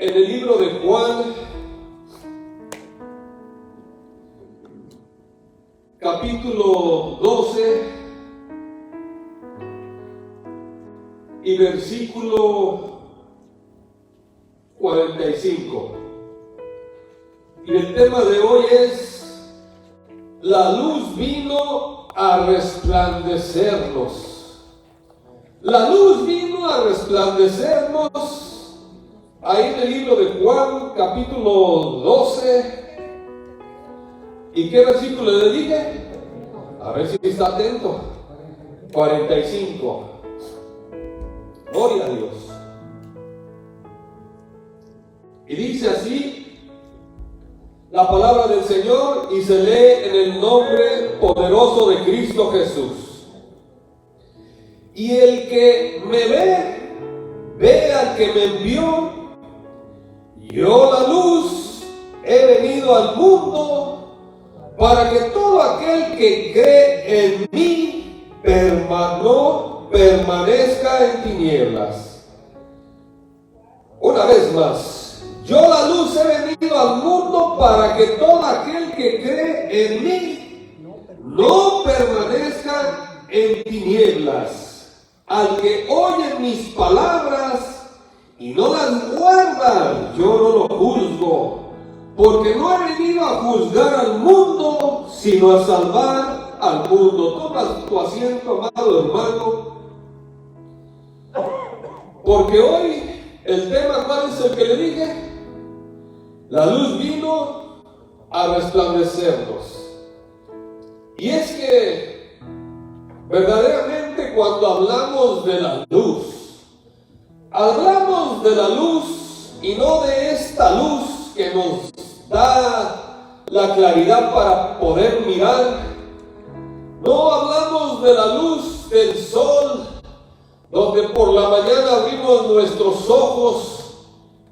en el libro de Juan, capítulo 12 y versículo 45. Y el tema de hoy es: la luz vino a resplandecernos. La luz vino a resplandecernos. Ahí en el libro de Juan, capítulo 12. ¿Y qué versículo le dije? A ver si está atento. 45. Gloria a Dios. Y dice así la palabra del Señor, y se lee en el nombre poderoso de Cristo Jesús. Y el que me ve al que me envió. Yo, la luz, he venido al mundo para que todo aquel que cree en mí permanezca en tinieblas. Una vez más, yo, la luz, he venido al mundo para que todo aquel que cree en mí no permanezca en tinieblas. Al que oye mis palabras y no las guarda, yo no lo juzgo, porque no he venido a juzgar al mundo, sino a salvar al mundo. Toma tu asiento, amado hermano, porque hoy el tema, ¿cuál es el que le dije? La luz vino a resplandecernos. Y es que verdaderamente cuando hablamos de la luz, hablamos de la luz y no de esta luz que nos da la claridad para poder mirar. No hablamos de la luz del sol, donde por la mañana abrimos nuestros ojos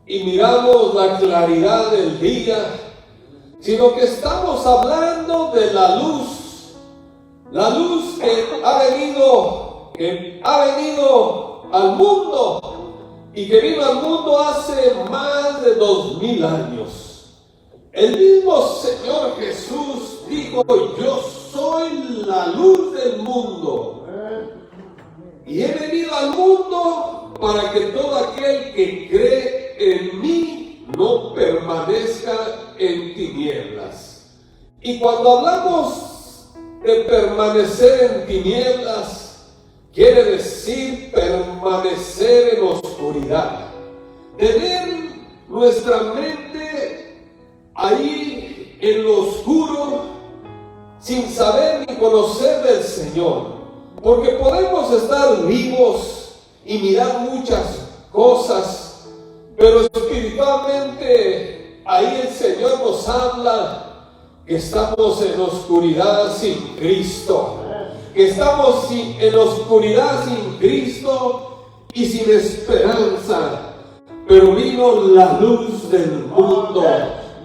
y miramos la claridad del día, sino que estamos hablando de la luz que ha venido al mundo, y que vino al mundo hace más de 2000 años. El mismo Señor Jesús dijo: yo soy la luz del mundo, y he venido al mundo para que todo aquel que cree en mí no permanezca en tinieblas. Y cuando hablamos de permanecer en tinieblas, quiere decir permanecer en oscuridad, tener nuestra mente ahí en lo oscuro, sin saber ni conocer del Señor, porque podemos estar vivos y mirar muchas cosas, pero espiritualmente ahí el Señor nos habla que estamos en oscuridad sin Cristo, que estamos en oscuridad sin Cristo y sin esperanza. Pero vino la luz del mundo,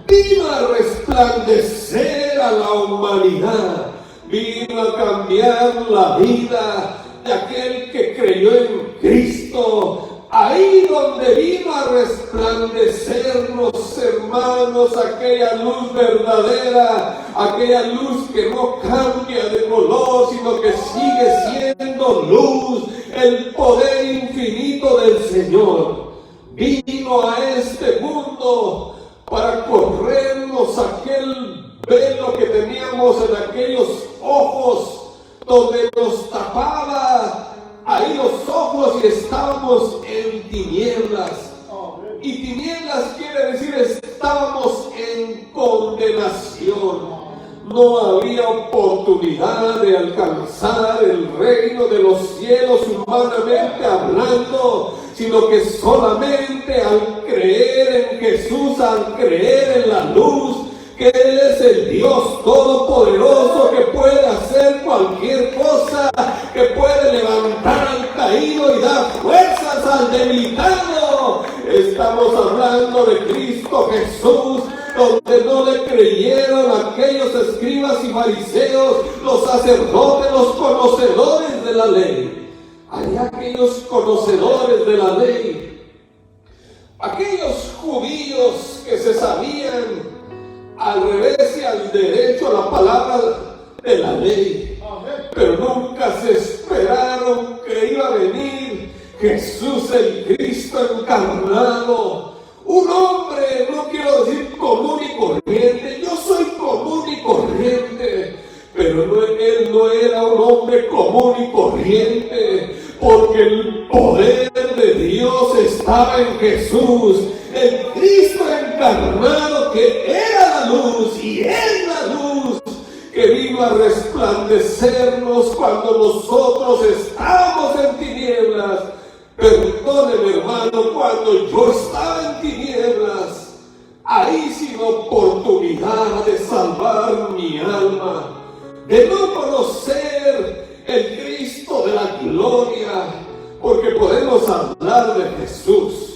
vino a resplandecer a la humanidad, vino a cambiar la vida de aquel que creyó en Cristo. Ahí donde vino a resplandecernos, hermanos, aquella luz verdadera, aquella luz que no cambia de color, sino que sigue siendo luz, el poder infinito del Señor. Vino a este mundo para corrernos aquel velo que teníamos en aquellos ojos, donde nos tapaba ahí los ojos y estábamos en tinieblas. Y tinieblas quiere decir estábamos en condenación. No había oportunidad de alcanzar el reino de los cielos humanamente hablando, sino que solamente al creer en Jesús, al creer en la luz, que Él es el Dios todopoderoso, que puede hacer cualquier cosa, que puede levantar al caído y dar fuerzas al debilitado. Estamos hablando de Cristo Jesús, donde no le creyeron aquellos escribas y fariseos, los sacerdotes, los conocedores de la ley. Hay aquellos conocedores de la ley, aquellos judíos que se sabían al revés y al derecho a la palabra de la ley, pero nunca se esperaron que iba a venir Jesús el Cristo encarnado, un hombre, no quiero decir común y corriente, yo soy común y corriente, pero él no era un hombre común y corriente, porque el poder de Dios estaba en Jesús, el Cristo encarnado que era la luz y es la luz que vino a resplandecernos cuando nosotros estábamos en tinieblas. Perdóneme, hermano, cuando yo estaba en tinieblas, ahí sin oportunidad de salvar mi alma, de no conocer el Cristo de la gloria, porque podemos hablar de Jesús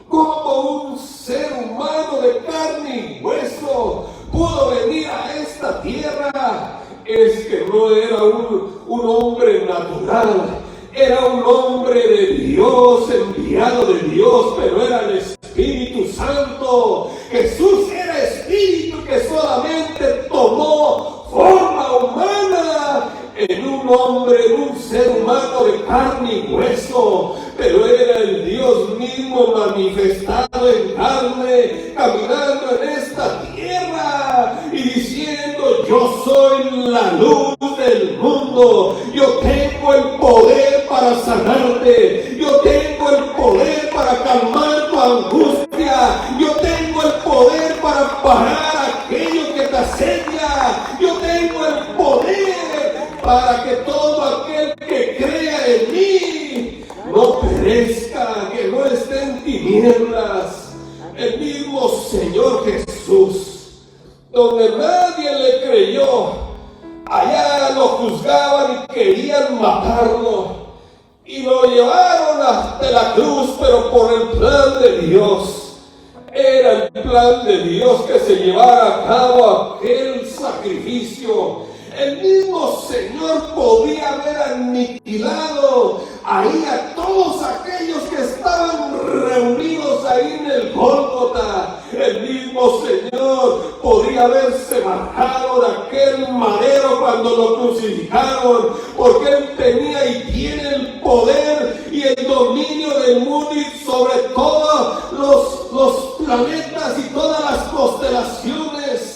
como un ser humano de carne y hueso pudo venir a esta tierra. Es que no era un hombre natural, era un hombre de Dios, enviado de Dios, pero era el Espíritu Santo. Jesús era Espíritu que solamente tomó forma humana en un hombre, en un ser humano de carne y hueso, pero era el Dios mismo manifestado en carne, caminando en esta tierra y diciendo: yo soy la luz del mundo, yo tengo el poder para sanarte, yo tengo el poder para calmar tu angustia, yo tengo el poder para parar aquello que te asedia, yo tengo el poder para que todo aquel que crea en mí no perezca, que no esté en tinieblas. El mismo Señor Jesús, donde nadie le creyó, allá lo juzgaban y querían matarlo, y lo llevaron hasta la cruz, pero por el plan de Dios. Era el plan de Dios que se llevara a cabo aquel sacrificio. El mismo Señor podía haber aniquilado ahí a todos aquellos que estaban reunidos ahí en el Gólgota. El mismo Señor podría haberse bajado de aquel madero cuando lo crucificaron, porque Él tenía y tiene el poder y el dominio del mundo y sobre todos los planetas y todas las constelaciones.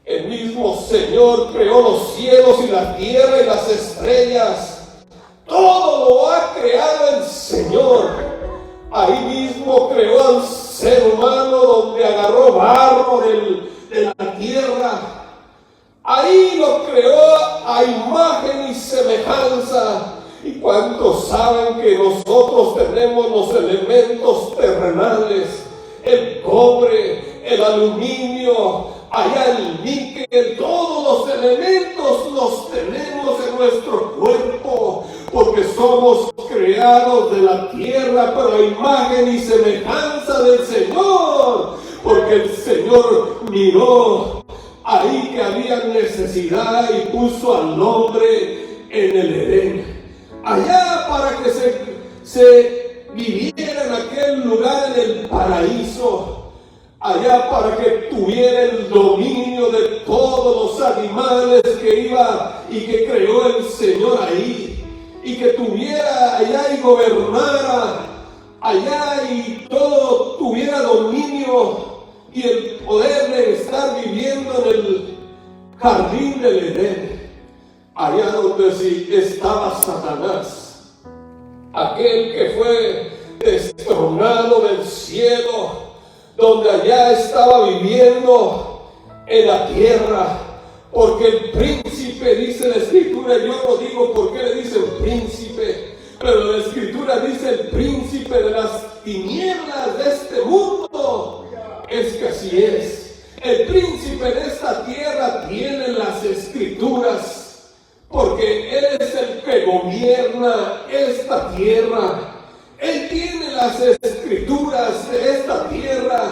El mismo Señor creó los cielos y la tierra y las estrellas. Todo lo ha creado el Señor. Ahí mismo creó al ser humano, donde agarró barro de la tierra. Ahí lo creó a imagen y semejanza. ¿Y cuántos saben que nosotros tenemos los elementos terrenales? El cobre, el aluminio, allá el níquel, todos los elementos los tenemos en nuestro cuerpo, porque somos creados de la tierra, pero a imagen y semejanza del Señor, porque el Señor miró ahí que había necesidad y puso al hombre en el Edén, allá para que se viviera en aquel lugar, en el paraíso, allá para que tuviera el dominio de todos los animales que iba y que creó el Señor ahí, y que tuviera allá y gobernara allá y todo tuviera dominio y el poder de estar viviendo en el jardín del Edén, allá donde sí estaba Satanás, aquel que fue destronado del cielo, donde allá estaba viviendo en la tierra, porque el príncipe, dice la Escritura, yo no digo por qué le dicen príncipe, pero la Escritura dice el príncipe de las tinieblas de este mundo. Es que así es. El príncipe de esta tierra tiene las Escrituras, porque Él es el que gobierna esta tierra. Él tiene las Escrituras de esta tierra,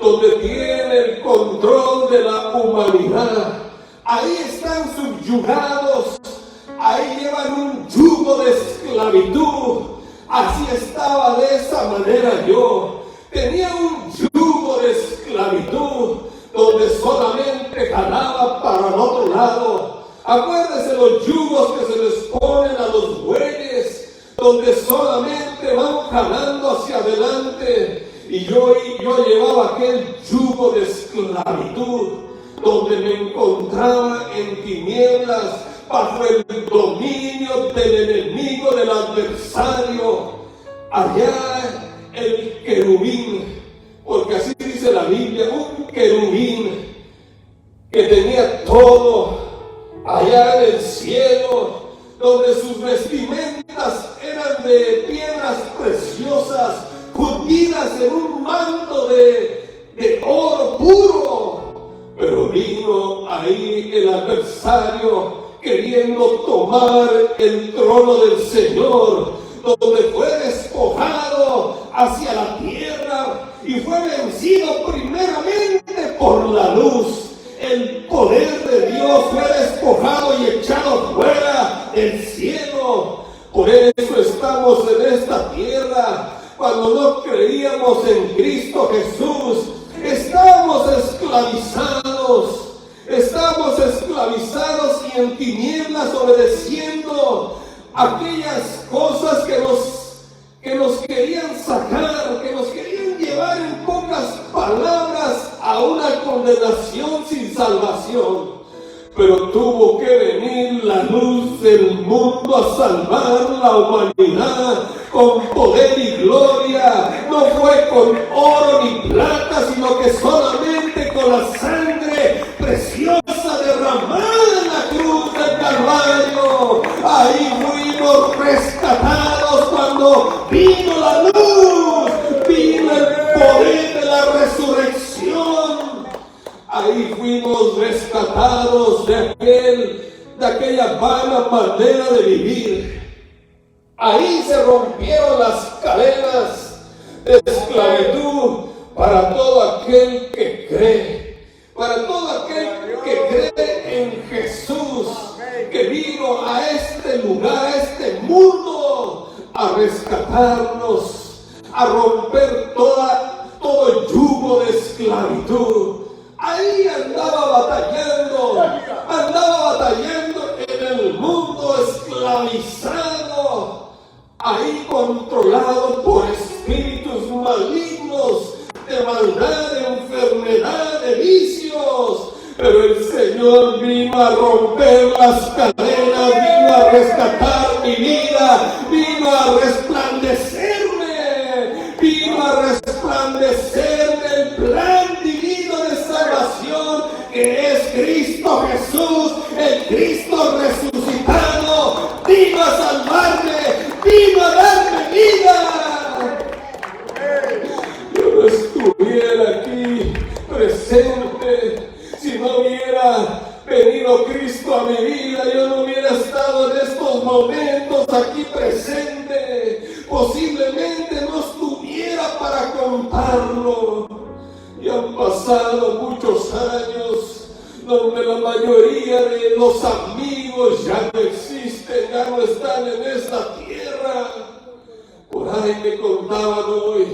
donde tiene el control de la humanidad. Ahí están subyugados, ahí llevan un yugo de esclavitud. Así estaba de esa manera yo. Tenía un yugo los yugos que se les ponen a los bueyes, donde solamente van jalando hacia adelante. Y yo llevaba aquel yugo de esclavitud, donde me encontraba en tinieblas, bajo el dominio del enemigo, del adversario. Allá el querubín, porque así dice la Biblia, un querubín que tenía todo allá en el cielo, donde sus vestimentas eran de piedras preciosas, fundidas en un manto de oro puro. Pero vino ahí el adversario queriendo tomar el trono del Señor, donde fue despojado hacia la tierra y fue vencido primeramente por la luz. El poder de Dios fue despojado y echado fuera del cielo. Por eso estamos en esta tierra. Cuando no creíamos en Cristo Jesús, estamos esclavizados y en tinieblas, obedeciendo aquellas cosas que nos querían sacar, que nos querían llevar en pocas palabras a una condenación sin salvación. Pero tuvo que venir la luz del mundo a salvar la humanidad con poder y gloria. No fue con oro ni plata, sino que solamente con la sangre preciosa derramada en la cruz del Calvario. Ahí fuimos rescatados cuando vino la luz, vino el poder de la resurrección. Ahí fuimos rescatados de aquella vana manera de vivir. Ahí se rompieron las cadenas de esclavitud para todo aquel que cree. Para todo aquel que cree en Jesús, que vino a este lugar, a este mundo, a rescatarnos, a romper todo yugo de esclavitud. Ahí andaba batallando en el mundo, esclavizado, ahí controlado por espíritus malignos, de maldad, de enfermedad, de vicios. Pero el Señor vino a romper las cadenas, vino a rescatar mi vida, vino a resplandecerme, el plan divino de salvación, que es Cristo Jesús, el Cristo resucitado. Vino a salvarme, vino a darme vida. Yo no estuviera aquí presente si no hubiera venido Cristo a mi vida. Yo no hubiera estado en estos momentos aquí presente. Posiblemente no estuviera para contarlo. Y han pasado muchos años donde la mayoría de los amigos ya no existen, ya no están en esta tierra. Por ahí me contaban hoy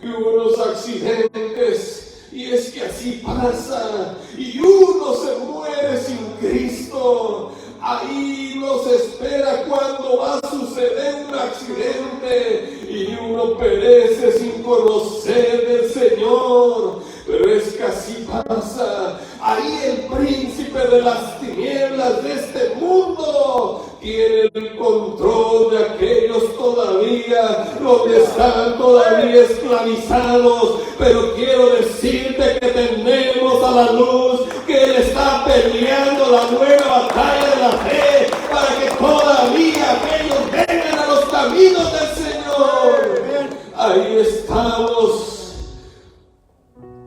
que hubo unos accidentes, y es que así pasa, y uno se muere sin Cristo. Ahí nos espera cuando va a suceder un accidente y uno perece sin conocer del Señor. Pero es que así pasa. Ahí el príncipe de las tinieblas de este mundo tiene el control de aquellos todavía, donde están todavía esclavizados. Pero quiero decirte que tenemos a la luz, que Él está peleando la nueva batalla de la fe, para que todavía aquellos vengan a los caminos del Señor. Ahí estamos,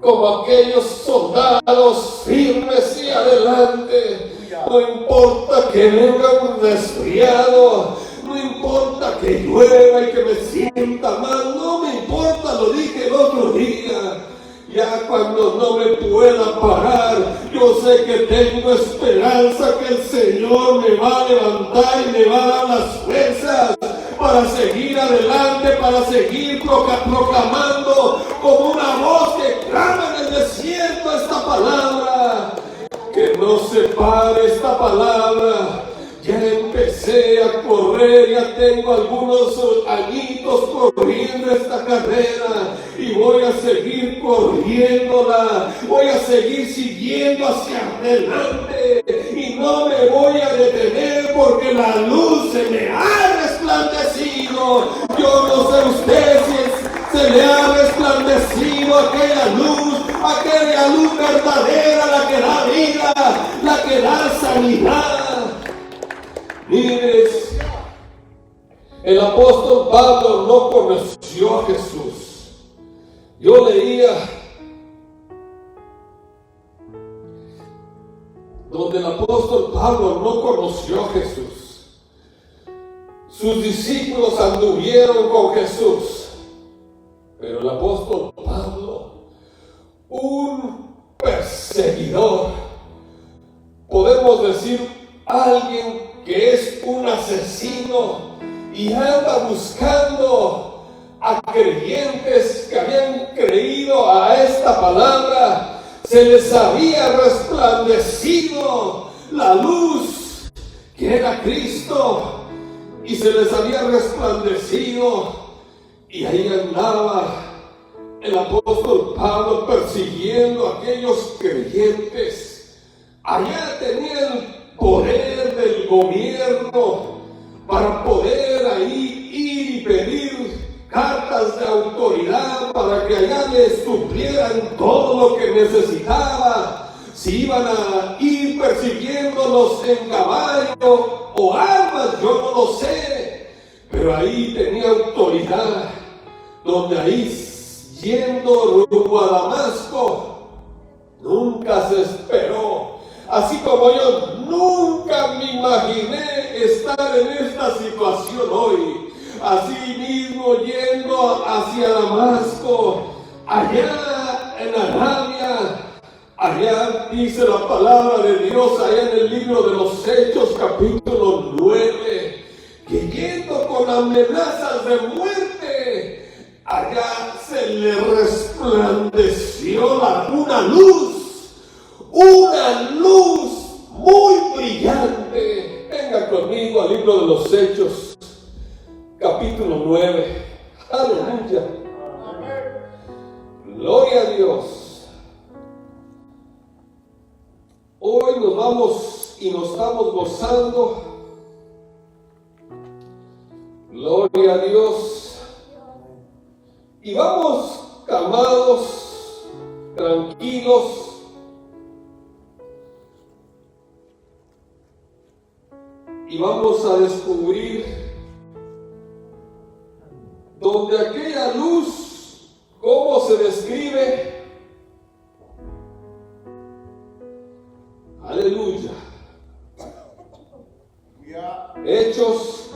como aquellos soldados firmes y adelante. No importa que venga un resfriado, no importa que llueva y que me sienta mal, no me importa, lo dije el otro día. Ya cuando no me pueda parar, yo sé que tengo esperanza que el Señor me va a levantar y me va a dar las fuerzas para seguir adelante, para seguir proclamando como una voz que clama en el desierto esta palabra. Que no se pare esta palabra, empecé a correr, ya tengo algunos añitos corriendo esta carrera y voy a seguir corriéndola, voy a seguir siguiendo hacia adelante y no me voy a detener porque la luz se me ha resplandecido. Yo no sé usted si se le ha resplandecido aquella luz verdadera, la que da vida, la que da sanidad. Mires, el apóstol Pablo no conoció a Jesús. Yo leía donde el apóstol Pablo no conoció a Jesús. Sus discípulos anduvieron con Jesús, pero el apóstol Pablo, un perseguidor, podemos decir alguien que es un asesino y anda buscando a creyentes que habían creído a esta palabra, se les había resplandecido la luz que era Cristo y se les había resplandecido, y ahí andaba el apóstol Pablo persiguiendo a aquellos creyentes. Allá tenían poder del gobierno para poder ahí ir y pedir cartas de autoridad para que allá les suplieran todo lo que necesitaba. Si iban a ir persiguiéndolos en caballo o armas, yo no lo sé, pero ahí tenía autoridad, donde ahí yendo rumbo a Damasco nunca se esperó. Así como yo nunca me imaginé estar en esta situación hoy. Así mismo yendo hacia Damasco, allá en Arabia, allá dice la palabra de Dios, allá en el libro de los Hechos capítulo 9, que yendo con amenazas de muerte, allá se le resplandeció una luz muy brillante. Venga conmigo al libro de los Hechos, capítulo 9. Aleluya. Gloria a Dios. Hoy nos vamos y nos estamos gozando. Gloria a Dios. Y vamos calmados, tranquilos. Y vamos a descubrir donde aquella luz, ¿cómo se describe? Aleluya. Hechos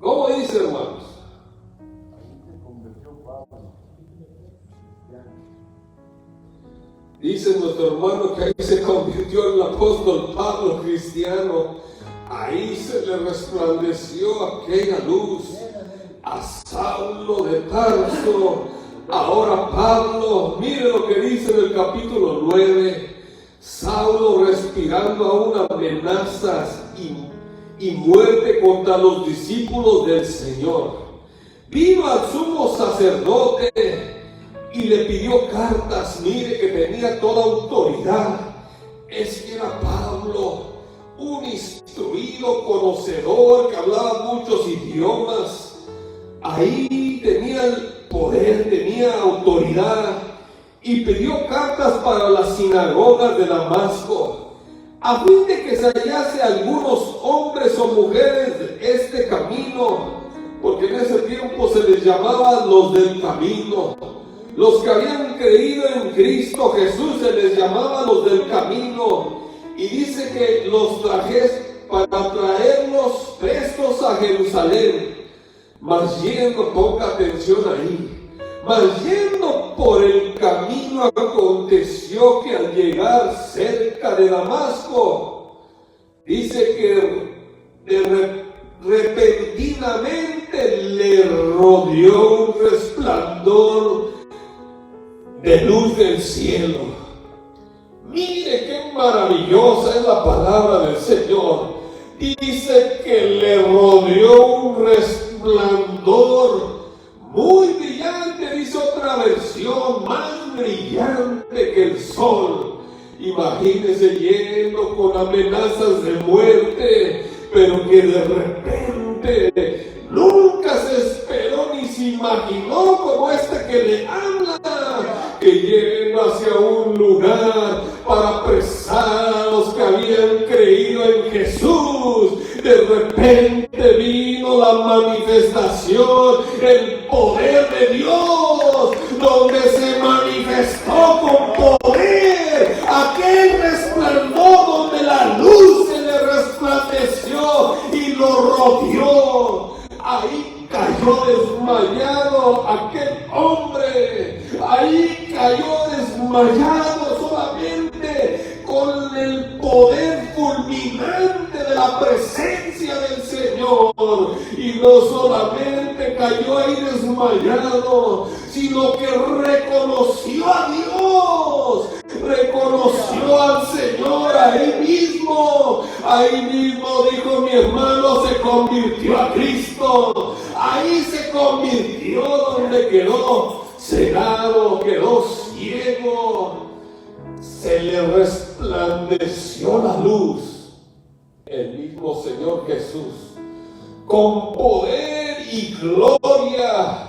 ¿cómo dice, hermanos? Dice nuestro hermano que ahí se convirtió en el apóstol Pablo cristiano. Ahí se le resplandeció aquella luz a Saulo de Tarso. Ahora Pablo, mire lo que dice en el capítulo 9. Saulo respirando aún amenazas y muerte contra los discípulos del Señor. Vino al sumo sacerdote y le pidió cartas. Mire que tenía toda autoridad. Es que era Pablo, un instruido, conocedor, que hablaba muchos idiomas. Ahí tenía el poder, tenía autoridad, y pidió cartas para las sinagogas de Damasco, a fin de que se hallase algunos hombres o mujeres de este camino, porque en ese tiempo se les llamaba los del camino. Los que habían creído en Cristo Jesús se les llamaba los del camino. Y dice que los trajese para traerlos prestos a Jerusalén. Mas yendo, ponga atención ahí, mas yendo por el camino aconteció que al llegar cerca de Damasco, dice que repentinamente le rodeó un resplandor de luz del cielo. maravillosa es la palabra del Señor. Dice que le rodeó un resplandor muy brillante, dice otra versión, más brillante que el sol. Imagínese yendo con amenazas de muerte, pero que de repente nunca se esperó ni se imaginó como este que le habla, que yendo hacia un lugar para apresar a los que habían creído en Jesús, de repente vino la manifestación, el poder de Dios, donde se manifestó con poder aquel resplandor, donde la luz se le resplandeció y lo rodeó. Ahí cayó desmayado aquel hombre, ahí cayó desmayado solamente con el poder fulminante de la presencia del Señor. Y no solamente cayó ahí desmayado, sino que reconoció a Dios, reconoció al Señor ahí mismo dijo mi hermano, se convirtió a Cristo, ahí se convirtió donde quedó cegado, quedó ciego, se le resplandeció la luz, el mismo Señor Jesús, con poder y gloria.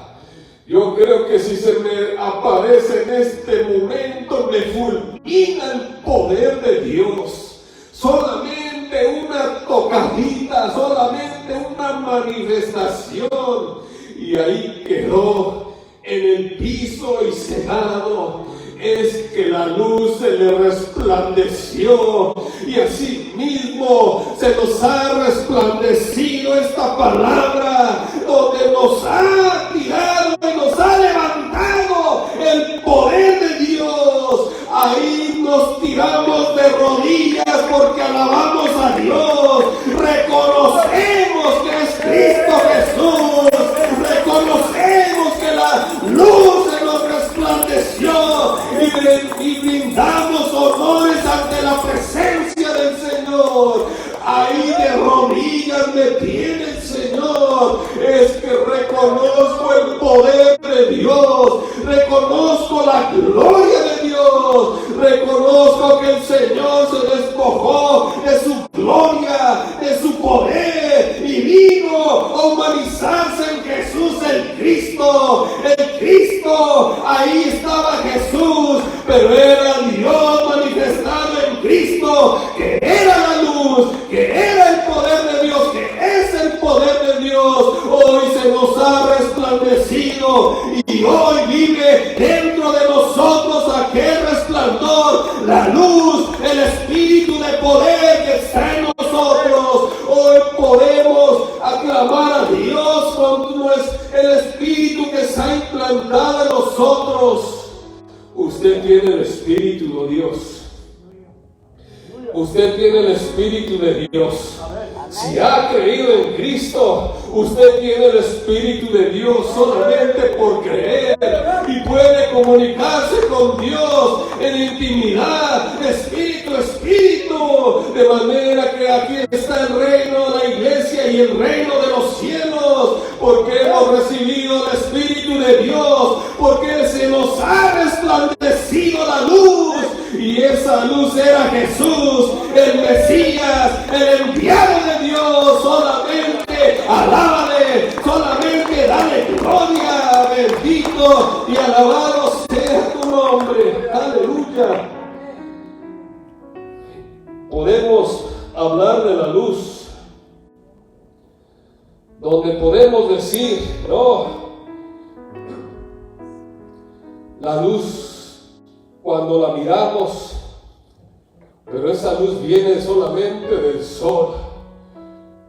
Yo creo que si se me aparece en este momento, me fulmina el poder de Dios. Solamente una tocadita, solamente una manifestación, y ahí quedó en el piso y cegado. Es que la luz se le resplandeció, y así mismo se nos ha resplandecido esta palabra, donde nos ha tirado y nos ha levantado el poder de Dios. Ahí nos tiramos de rodillas porque alabamos a Dios, reconocemos que es Cristo Jesús, reconocemos que la luz se nos resplandeció, y brindamos honores ante la presencia del Señor. Ahí de rodillas me tiene el Señor. Es que reconozco el poder de Dios, reconozco la gloria de Dios, reconozco que el Señor se despojó de su gloria, de su poder, y vino a humanizarse en Jesús el Cristo. El Cristo, ahí estaba Jesús, pero era Dios manifestado en Cristo, que era la luz, que era el poder de Dios, que es el poder de Dios. Hoy se nos ha resplandecido, y hoy vive dentro de nosotros aquel resplandor, la luz, el espíritu de poder que está en nosotros. Hoy podemos aclamar a Dios con el espíritu que se ha implantado en nosotros. Usted tiene el espíritu de Dios. Usted tiene el Espíritu de Dios. Si ha creído en Cristo, usted tiene el Espíritu de Dios solamente por creer, y puede comunicarse con Dios en intimidad, espíritu a espíritu, de manera que aquí está el reino de la iglesia y el reino de los cielos, porque hemos recibido el Espíritu de Dios, porque se nos ha resplandecido la luz, y esa luz era Jesús, el Mesías, el enviado de Dios. Solamente alábale, solamente dale gloria, bendito y alabado sea tu nombre. Aleluya. Podemos hablar de la luz, donde podemos decir, no, la luz cuando la miramos, pero esa luz viene solamente del sol.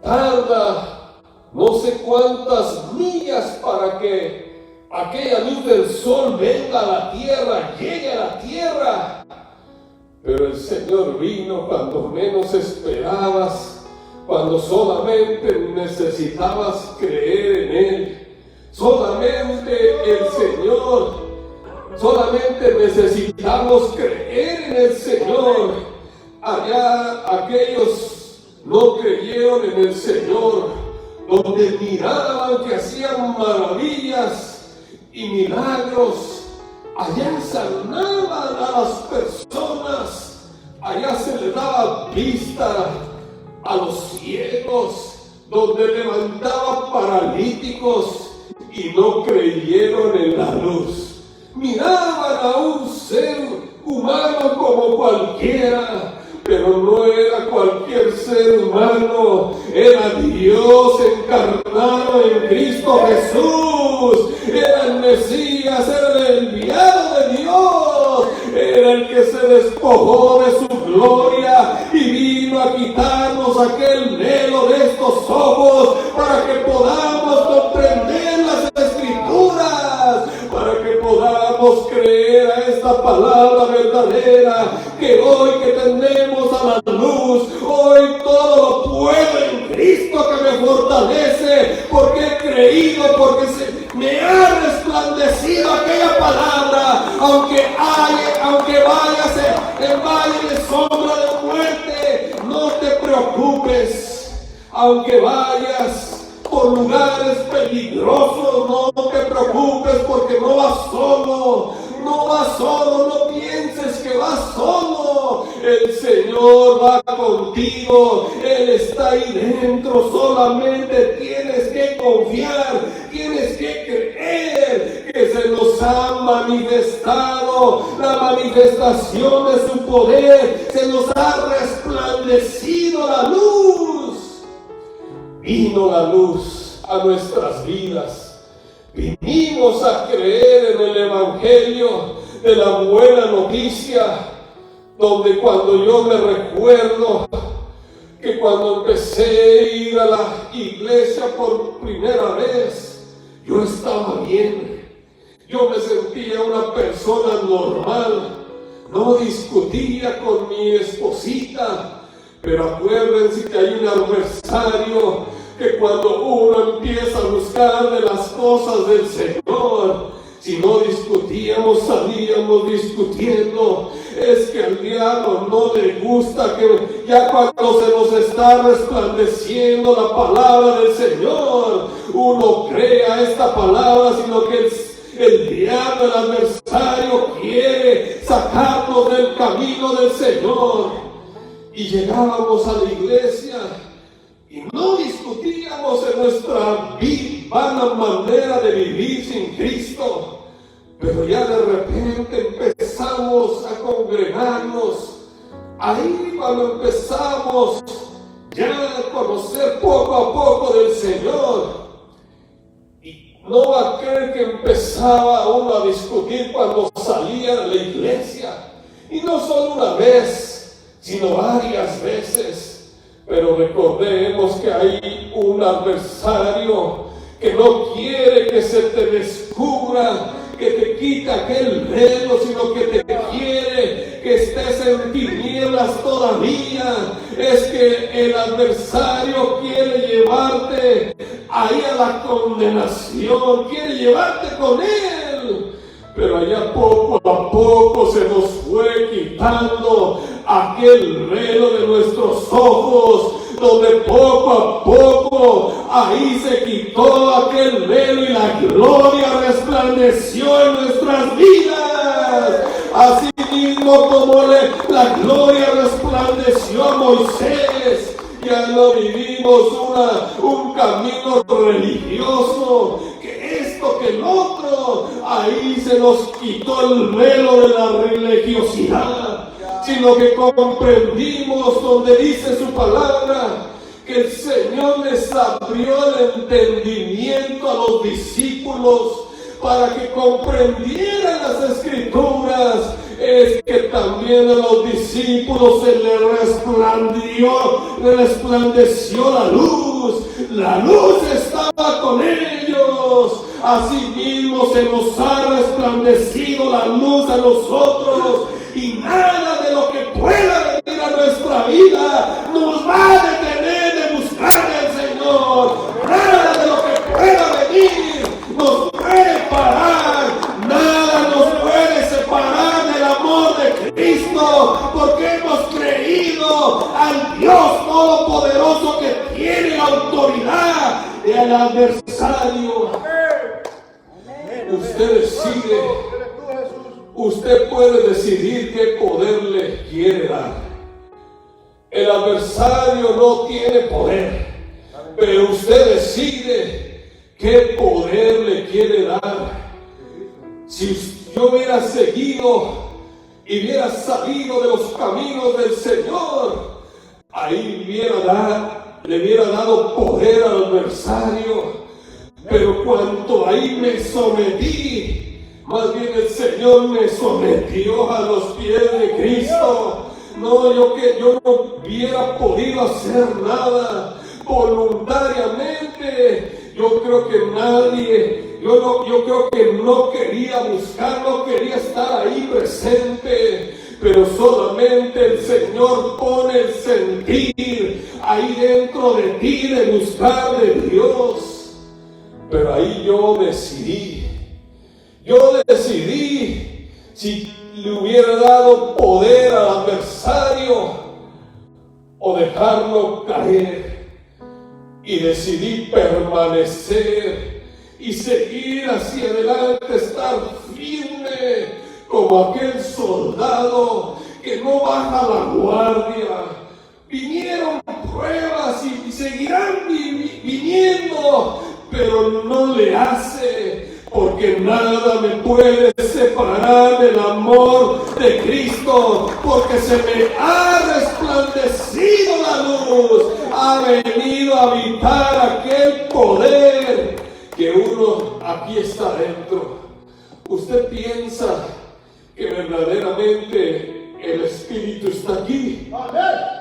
Tarda no sé cuántas millas para que aquella luz del sol venga a la tierra, llegue a la tierra. Pero el Señor vino cuando menos esperabas, cuando solamente necesitabas creer en Él. Solamente el Señor, solamente necesitamos creer en el Señor. allá aquellos no creyeron en el Señor, donde miraban que hacían maravillas y milagros, allá sanaban a las personas, allá se les daba vista a los ciegos, donde levantaban paralíticos y no creyeron en la luz. Miraban a un ser humano como cualquiera, pero no era cualquier ser humano, era Dios encarnado en Cristo Jesús, era el Mesías, era el enviado de Dios, era el que se despojó de su gloria y vino a quitarnos aquel velo de estos ojos para que podamos comprender las Escrituras, para que podamos creer a esta palabra verdadera, que hoy que tenemos a la luz, hoy todo lo puedo en Cristo que me fortalece, porque he creído, porque me ha resplandecido aquella palabra, aunque vayas en valle de sombra de muerte, no te preocupes, aunque vayas por lugares peligrosos, no te preocupes, porque no vas solo, no pienses que vas solo, el Señor va contigo, Él está ahí dentro, solamente tienes que confiar, tienes que creer que se nos ha manifestado la manifestación de su poder, se nos ha resplandecido la luz. Vino la luz a nuestras vidas. Vinimos a creer en el Evangelio de la buena noticia, donde cuando yo me recuerdo que cuando empecé a ir a la iglesia por primera vez, yo estaba bien. Yo me sentía una persona normal. No discutía con mi esposita. Pero acuérdense que hay un adversario que cuando uno empieza a buscar de las cosas del Señor, si no discutíamos, salíamos discutiendo. Es que al diablo no le gusta que ya cuando se nos está resplandeciendo la palabra del Señor, uno crea esta palabra, sino que el diablo, el adversario, quiere sacarnos del camino del Señor. Y llegábamos a la iglesia y no discutíamos en nuestra vana manera de vivir sin Cristo, pero ya de repente empezamos a congregarnos. Ahí cuando empezamos ya a conocer poco a poco del Señor, y no va a creer que empezaba uno a discutir cuando salía de la iglesia, y no solo una vez, sino varias veces. Pero recordemos que hay un adversario que no quiere que se te descubra, que te quita aquel velo, sino que te quiere que estés en tinieblas todavía. Es que el adversario quiere llevarte ahí a la condenación, quiere llevarte con él. Pero allá poco a poco se nos fue quitando aquel velo de nuestros ojos, donde poco a poco ahí se quitó aquel velo y la gloria resplandeció en nuestras vidas. Así mismo como la gloria resplandeció a Moisés, ya no vivimos un camino religioso, que esto, que el otro. Ahí se nos quitó el velo de la religiosidad, sino que comprendimos donde dice su palabra, que el Señor les abrió el entendimiento a los discípulos para que comprendieran las Escrituras. Es que también a los discípulos se les resplandeció la luz estaba con ellos. Asimismo se nos ha resplandecido la luz a nosotros, y nada de lo que pueda venir a nuestra vida nos va a detener de buscar al Señor. Nada de lo que pueda venir nos puede parar, nada nos puede separar del amor de Cristo, porque hemos creído autoridad del adversario. Usted decide, usted puede decidir qué poder le quiere dar. El adversario no tiene poder, pero usted decide qué poder le quiere dar. Si yo hubiera seguido y hubiera salido de los caminos del Señor, ahí le hubiera dado poder al adversario. Pero cuando ahí me sometí, más bien el Señor me sometió a los pies de Cristo. No, yo no hubiera podido hacer nada voluntariamente. Yo creo que nadie, yo creo que no quería buscar, no quería estar ahí presente. Pero solamente el Señor pone el sentir ahí dentro de ti de buscar de Dios. Pero ahí yo decidí si le hubiera dado poder al adversario o dejarlo caer. Y decidí permanecer y seguir hacia adelante, estar firme como aquel soldado que no baja la guardia. Vinieron pruebas y seguirán viniendo, pero no le hace, porque nada me puede separar del amor de Cristo, porque se me ha resplandecido la luz, ha venido a habitar aquel poder que uno aquí está dentro. ¿Usted piensa que verdaderamente el Espíritu está aquí?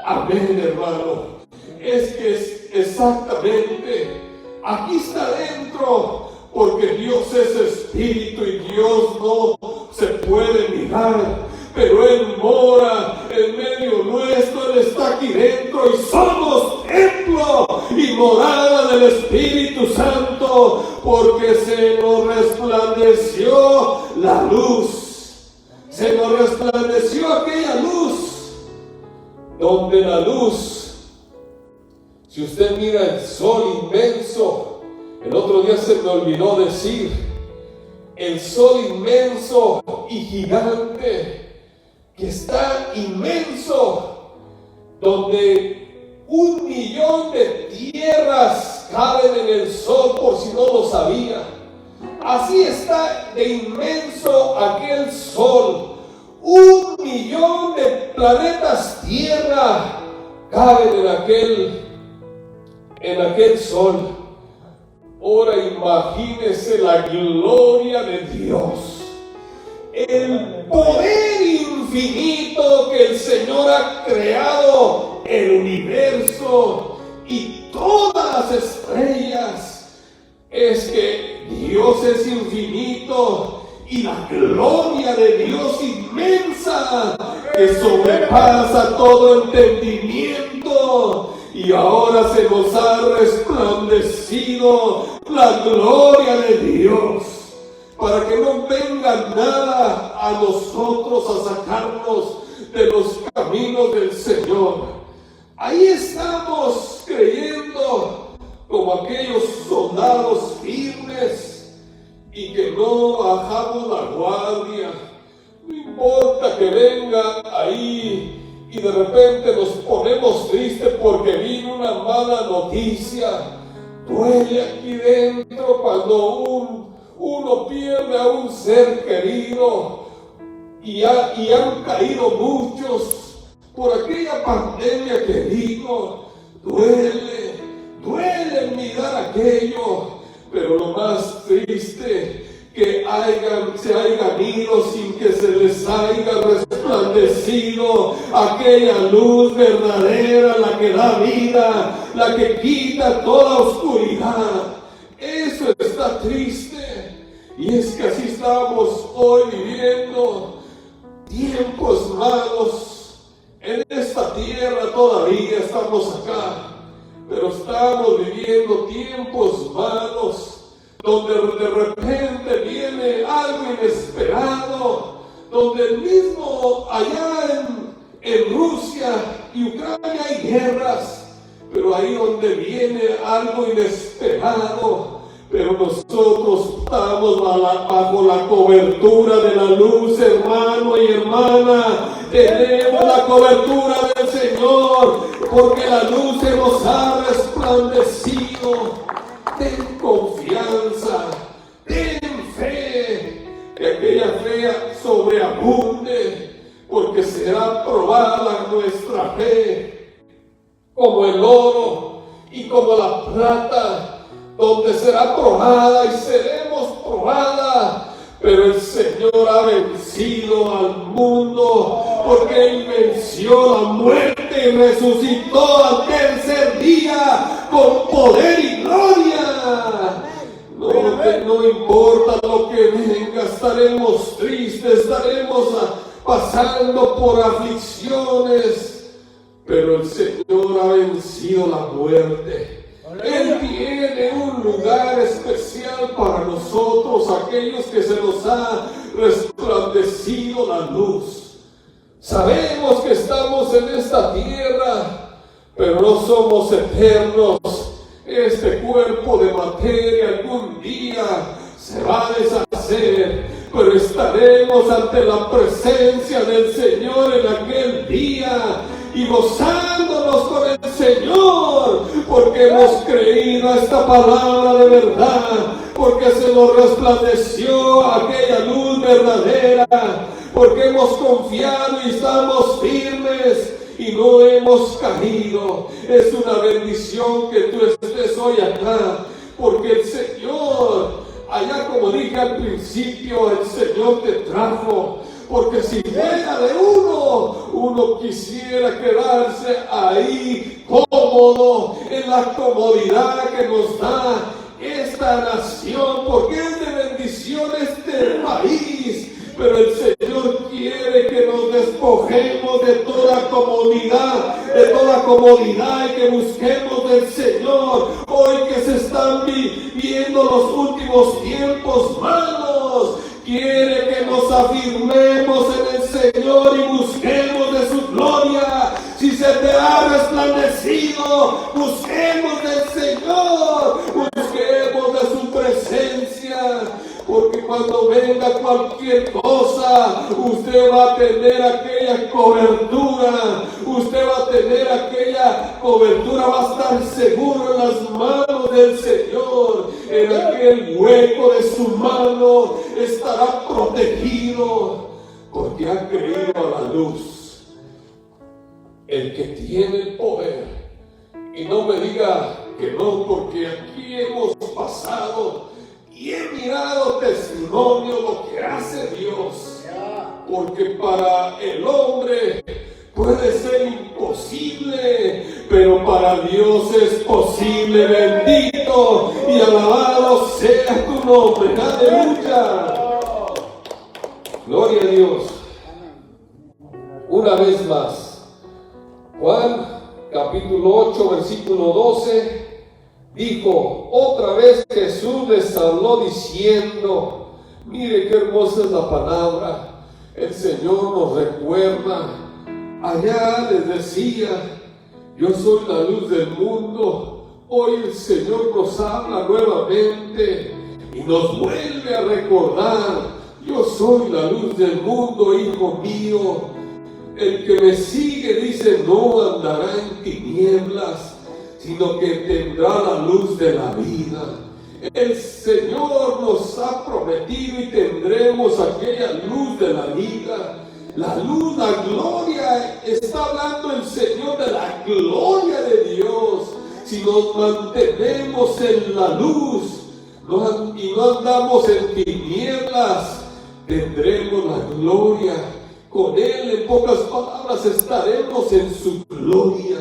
Amén, hermano. Es que es exactamente, aquí está dentro, porque Dios es Espíritu y Dios no se puede mirar, pero Él mora en medio nuestro, Él está aquí dentro y somos templo y morada del Espíritu Santo, porque se nos resplandeció la luz, se nos resplandeció aquella luz, donde la luz, si usted mira el sol inmenso, el otro día se me olvidó decir, el sol inmenso y gigante, que está inmenso, donde 1 millón de tierras caben en el sol, por si no lo sabía. Así está de inmenso aquel sol. 1 millón de planetas tierra caben en aquel sol. Ahora imagínese la gloria de Dios, el poder infinito que el Señor ha creado, el universo y todas las estrellas. Es que Dios es infinito y la gloria de Dios inmensa, que sobrepasa todo entendimiento. Y ahora se nos ha resplandecido la gloria de Dios, para que no venga nada a nosotros a sacarnos de los caminos del Señor. Ahí estamos creyendo como aquellos soldados firmes y que no bajamos la guardia. No importa que venga ahí y de repente nos ponemos tristes porque vino una mala noticia. Duele aquí dentro cuando uno pierde a un ser querido, y han caído muchos por aquella pandemia que vino. Duele mirar aquello, pero lo más triste, que se hayan ido sin que se les haya resplandecido aquella luz verdadera, la que da vida, la que quita toda oscuridad. Eso está triste, y es que así estamos hoy viviendo tiempos malos en esta tierra. Todavía estamos acá, pero estamos viviendo tiempos malos, donde de repente viene algo inesperado, donde el mismo allá en Rusia y Ucrania hay guerras, pero ahí donde viene algo inesperado, pero nosotros estamos bajo la cobertura de la luz, hermano y hermana. Tenemos la cobertura del Señor, porque la luz se nos ha resplandecido. Ten confianza, ten fe, que aquella fe sobreabunde, porque será probada nuestra fe, como el oro y como la plata, donde será probada y seremos probada. Pero el Señor ha vencido al mundo, porque Él venció la muerte y resucitó al tercer día con poder y gloria. No importa lo que venga, estaremos tristes, estaremos pasando por aflicciones, pero el Señor ha vencido la muerte. Él tiene un lugar especial para nosotros, aquellos que se nos ha resplandecido la luz. Sabemos que estamos en esta tierra, pero no somos eternos. Este cuerpo de materia algún día se va a deshacer, pero estaremos ante la presencia del Señor en aquel día y gozándonos con el Señor, porque hemos creído esta palabra de verdad, porque se nos resplandeció aquella luz verdadera, porque hemos confiado y estamos firmes y no hemos caído. Es una bendición que tú estés hoy acá, porque el Señor, allá como dije al principio, el Señor te trajo. Porque si fuera de uno quisiera quedarse ahí cómodo, en la comodidad que nos da esta nación, porque es de bendición este país. Pero el Señor quiere que nos despojemos de toda comodidad y que busquemos del Señor. Hoy que se están viviendo los últimos tiempos malos, quiere que nos afirmemos en el Señor y busquemos de su gloria. Si se te ha resplandecido, busquemos del Señor, busquemos de su presencia, porque cuando venga cualquier cosa, usted va a tener aquella cobertura, va a estar seguro en las manos del Señor. En aquel hueco de su mano estará protegido, porque ha creído a la luz, el que tiene el poder. Y no me diga que no, porque aquí hemos pasado y he mirado testimonio lo que hace Dios, porque para el hombre puede ser imposible, pero para Dios es posible. Bendito y alabado sea tu nombre. Aleluya. Gloria a Dios. Una vez más, Juan capítulo 8 versículo 12 dijo: otra vez Jesús les habló diciendo, mire qué hermosa es la palabra. El Señor nos recuerda. Allá les decía, yo soy la luz del mundo. Hoy el Señor nos habla nuevamente y nos vuelve a recordar: yo soy la luz del mundo, hijo mío. El que me sigue, dice, no andará en tinieblas, sino que tendrá la luz de la vida. El Señor nos ha prometido y tendremos aquella luz de la vida. La luz, la gloria, está hablando el Señor de la gloria de Dios. Si nos mantenemos en la luz y no andamos en tinieblas, tendremos la gloria. Con Él, en pocas palabras, estaremos en su gloria.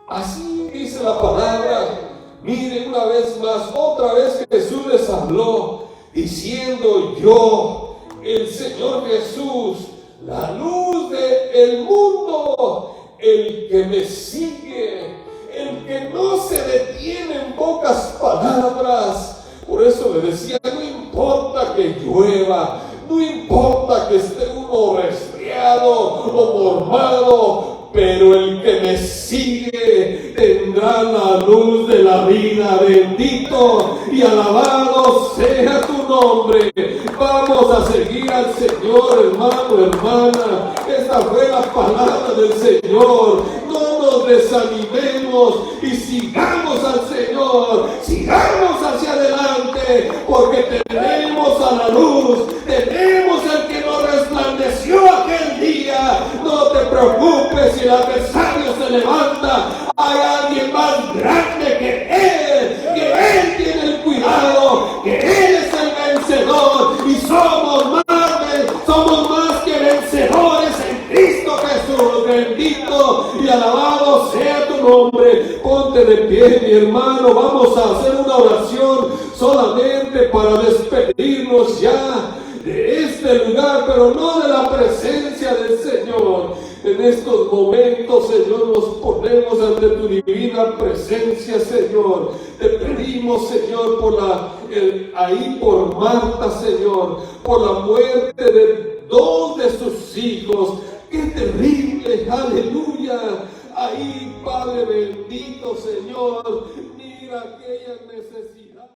Así dice la palabra. Miren una vez más, otra vez Jesús les habló diciendo: yo, el Señor Jesús, la luz del mundo, el que me sigue, el que no se detiene, en pocas palabras. Por eso le decía, no importa que llueva, no importa que esté uno resfriado o mormado, pero el que me sigue tendrá la luz de la vida. Bendito y alabado sea tu nombre. Vamos a seguir al Señor, hermano, hermana. Esta fue la palabra del Señor. No nos desanimemos y sigamos al Señor, sigamos hacia adelante, porque tenemos a la luz, tenemos el que nos resplandeció aquel día. No te preocupes si el adversario se levanta, hay alguien más grande que Él tiene el cuidado, que Él es el vencedor, y somos más que vencedores en Cristo Jesús. Bendito y alabado sea tu nombre. Ponte de pie, mi hermano. Vamos a hacer una oración solamente para despedirnos ya de este lugar, pero no de la presencia del Señor. En estos momentos, Señor, nos ponemos ante tu divina presencia, Señor. Te pedimos, Señor, por Marta, Señor, por la muerte de 2 de sus hijos. ¡Qué terrible! ¡Aleluya! Ahí, Padre bendito, Señor, mira aquellas necesidades.